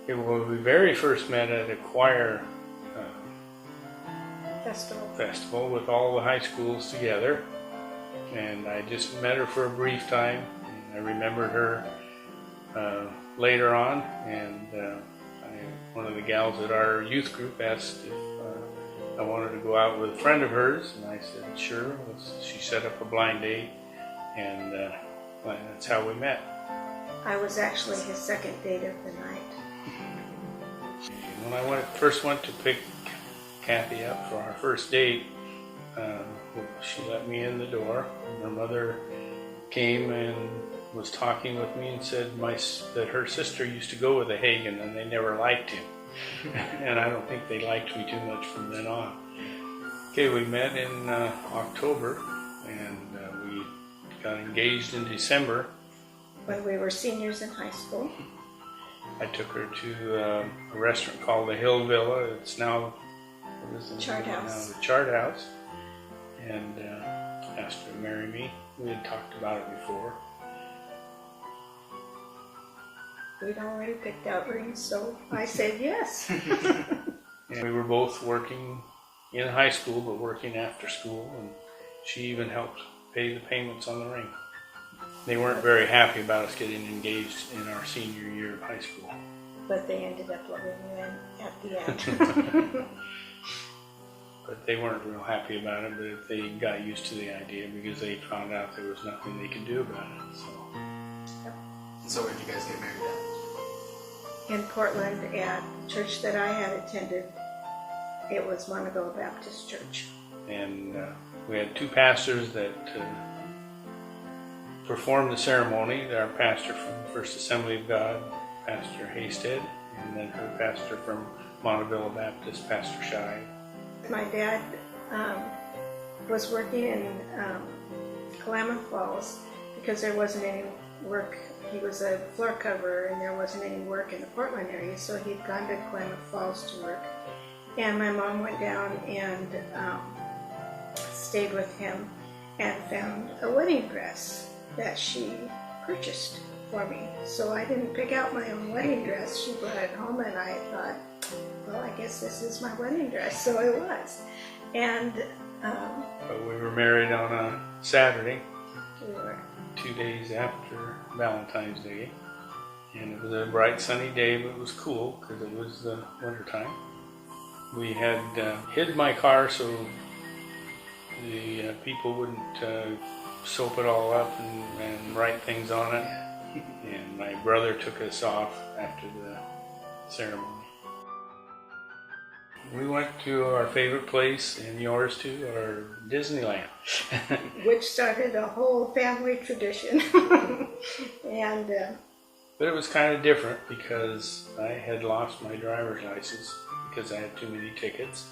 When we very first met at a choir festival with all the high schools together, and I just met her for a brief time. I remembered her later on, and one of the gals at our youth group asked if I wanted to go out with a friend of hers, and I said sure. She set up a blind date, and that's how we met. I was actually his second date of the night. When I first went to pick Kathy up for our first date, she let me in the door, and her mother came and was talking with me and said that her sister used to go with a Hagen and they never liked him. And I don't think they liked me too much from then on. Okay, we met in October, and we got engaged in December. When we were seniors in high school. I took her to a restaurant called the Hill Villa. It's now Chart House. Now the Chart House, and asked her to marry me. We had talked about it before. We'd already picked out rings, so I said yes. And we were both working in high school, but working after school, and she even helped pay the payments on the ring. They weren't very happy about us getting engaged in our senior year of high school. But they ended up loving you at the end. But they weren't real happy about it, but they got used to the idea because they found out there was nothing they could do about it. So where did you guys get married at? In Portland, at the church that I had attended. It was Montebello Baptist Church. And we had two pastors that performed the ceremony. Our pastor from the First Assembly of God, Pastor Hasted, and then her pastor from Montebello Baptist, Pastor Shai. My dad was working in Klamath Falls because there wasn't any work. He was a floor coverer and there wasn't any work in the Portland area, so he'd gone to Klamath Falls to work. And my mom went down and stayed with him and found a wedding dress that she purchased for me. So I didn't pick out my own wedding dress. She brought it home and I thought, well, I guess this is my wedding dress. So it was. And but we were married on a Saturday, we were 2 days after Valentine's Day. And it was a bright sunny day, but it was cool because it was the winter time. We had hid my car so the people wouldn't soap it all up and write things on it. And my brother took us off after the ceremony. We went to our favorite place, and yours too, our Disneyland. which started a whole family tradition. And But it was kind of different because I had lost my driver's license because I had too many tickets.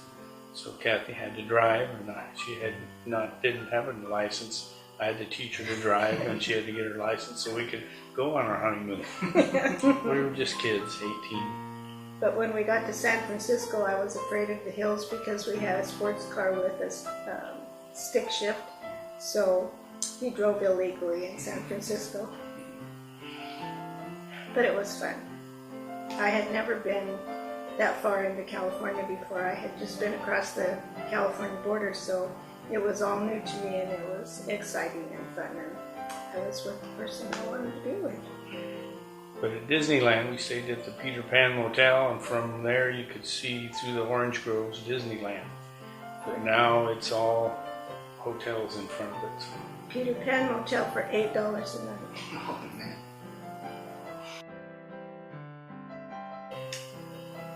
So Kathy had to drive, and she didn't have a license. I had to teach her to drive, and she had to get her license so we could go on our honeymoon. We were just kids, 18. But when we got to San Francisco, I was afraid of the hills because we had a sports car with a stick shift. So he drove illegally in San Francisco. But it was fun. I had never been that far into California before. I had just been across the California border, so it was all new to me, and it was exciting and fun, and I was with the person I wanted to be with. But at Disneyland, we stayed at the Peter Pan Motel, and from there you could see through the orange groves Disneyland. But now it's all hotels in front of it. Peter Pan Motel for $8 a night. Oh, man.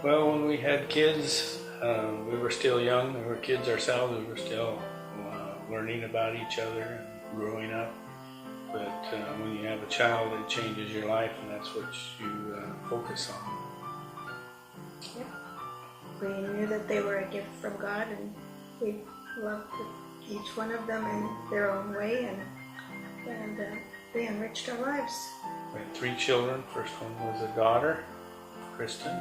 Well, when we had kids, we were still young. We were kids ourselves. We were still learning about each other and growing up. But when you have a child, it changes your life, and that's what you focus on. Yeah. We knew that they were a gift from God, and we loved each one of them in their own way, and they enriched our lives. We had 3 children. First one was a daughter, Kristen.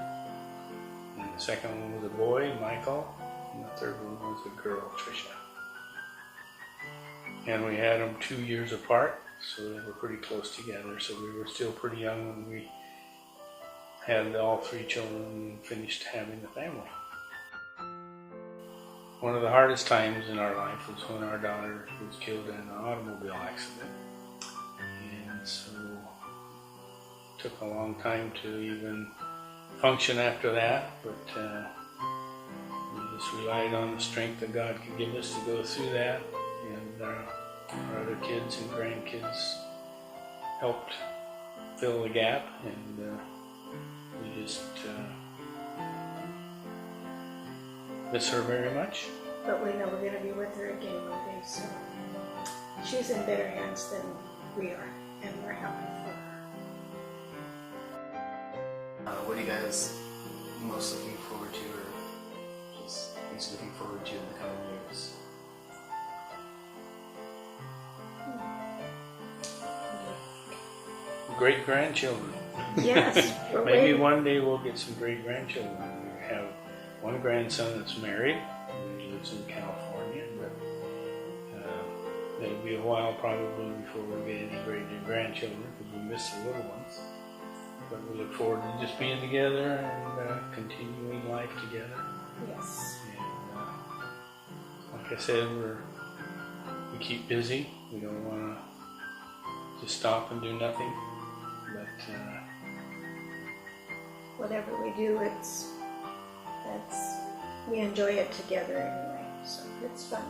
And the second one was a boy, Michael. And the third one was a girl, Tricia. And we had them 2 years apart, so they were pretty close together. So we were still pretty young when we had all 3 children and finished having the family. One of the hardest times in our life was when our daughter was killed in an automobile accident. And so it took a long time to even function after that, but we just relied on the strength that God could give us to go through that. And our other kids and grandkids helped fill the gap, and we just miss her very much. But we know we're going to be with her again one day, so she's in better hands than we are, and we're happy for her. What are you guys most looking forward to, or just things looking forward to in the coming years? Great grandchildren. Yes, we're Maybe waiting. one day we'll get some great grandchildren. We have one grandson that's married. He lives in California, but it'll be a while probably before we get any great grandchildren because we miss the little ones. But we look forward to just being together and continuing life together. Yes. And like I said, we keep busy. We don't want to just stop and do nothing. But Whatever we do, we enjoy it together anyway, so it's fun.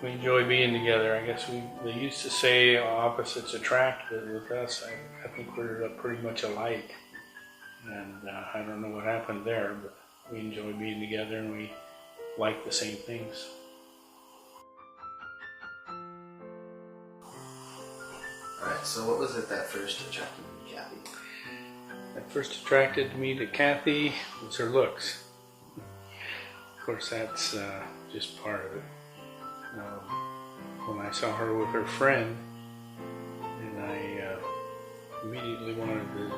we enjoy being together. I guess they used to say opposites attract, but with us, I think we're pretty much alike. And I don't know what happened there, but we enjoy being together and we like the same things. Alright, so what was it that first attracted you to Kathy? That first attracted me to Kathy was her looks. Of course, that's just part of it. When I saw her with her friend, and I immediately wanted to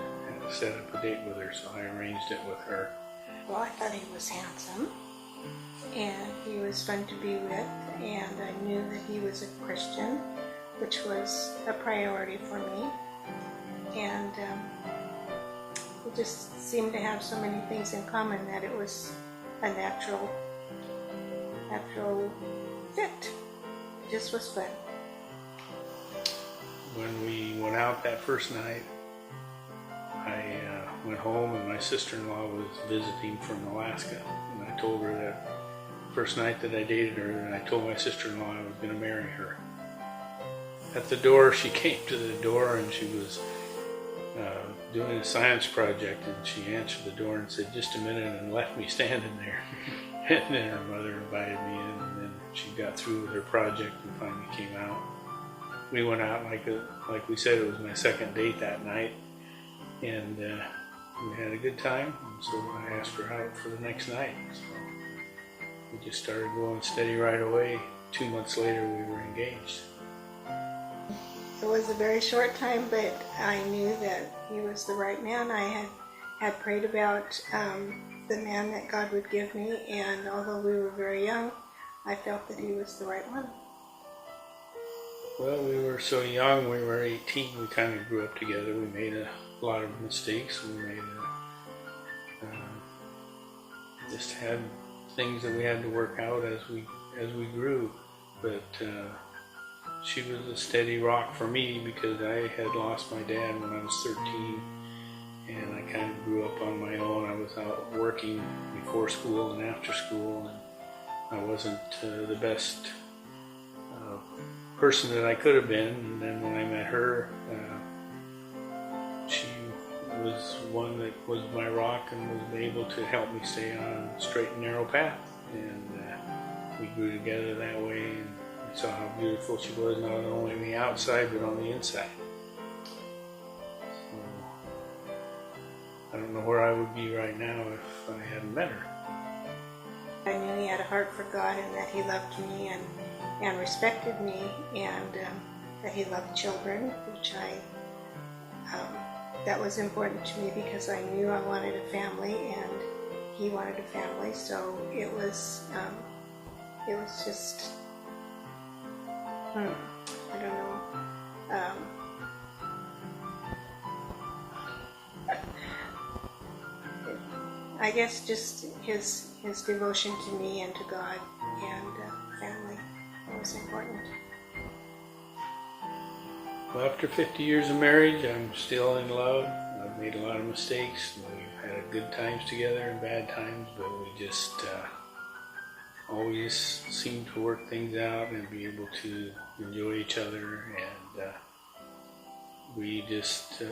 set up a date with her, so I arranged it with her. Well, I thought he was handsome, and he was fun to be with, and I knew that he was a Christian, which was a priority for me. And we just seemed to have so many things in common that it was a natural fit. It just was fun. When we went out that first night, I went home and my sister-in-law was visiting from Alaska, and I told her that first night that I dated her, and I told my sister-in-law I was going to marry her. At the door, she came to the door and she was doing a science project, and she answered the door and said, "Just a minute," and left me standing there. And then her mother invited me in, and then she got through with her project and finally came out. We went out like we said, it was my second date that night, and we had a good time, and so I asked her out for the next night. So we just started going steady right away. 2 months later, we were engaged. It was a very short time, but I knew that he was the right man. I had prayed about the man that God would give me, and although we were very young, I felt that he was the right one. Well, we were so young, we were 18, we kind of grew up together. We made a lot of mistakes. We made just had things that we had to work out as we grew. But she was a steady rock for me because I had lost my dad when I was 13, and I kind of grew up on my own. I was out working before school and after school, and I wasn't the best person that I could have been. And then when I met her, she was one that was my rock and was able to help me stay on a straight and narrow path. And we grew together that way, and I saw how beautiful she was, not only on the outside but on the inside. So I don't know where I would be right now if I hadn't met her. I knew he had a heart for God, and that he loved me and respected me, and that he loved children, which that was important to me because I knew I wanted a family and he wanted a family. So it was just I don't know. I guess just his devotion to me and to God and family was important. Well, after 50 years of marriage, I'm still in love. I've made a lot of mistakes. We've had good times together and bad times, but we just always seem to work things out and be able to enjoy each other. And we just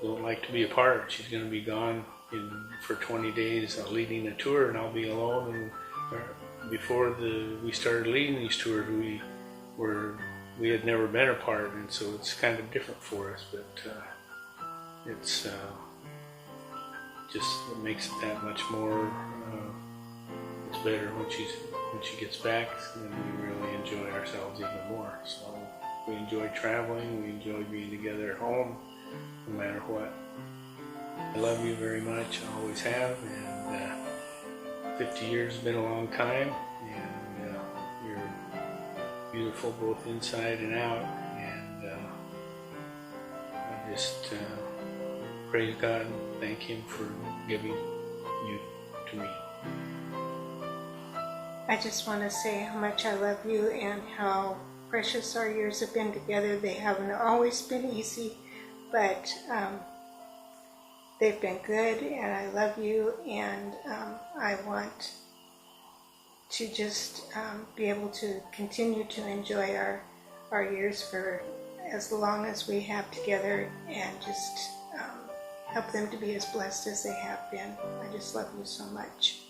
don't like to be apart. She's going to be gone for 20 days leading a tour, and I'll be alone. And before we started leading these tours, we had never been apart, and so it's kind of different for us. But it's just it makes it that much more. It's better when she gets back, and we really enjoy ourselves even more. So we enjoy traveling. We enjoy being together at home, no matter what. I love you very much. I always have, and 50 years has been a long time, and you're beautiful both inside and out, and I just praise God and thank Him for giving you to me. I just want to say how much I love you and how precious our years have been together. They haven't always been easy, but they've been good, and I love you, and I want to just be able to continue to enjoy our years for as long as we have together, and just help them to be as blessed as they have been. I just love you so much.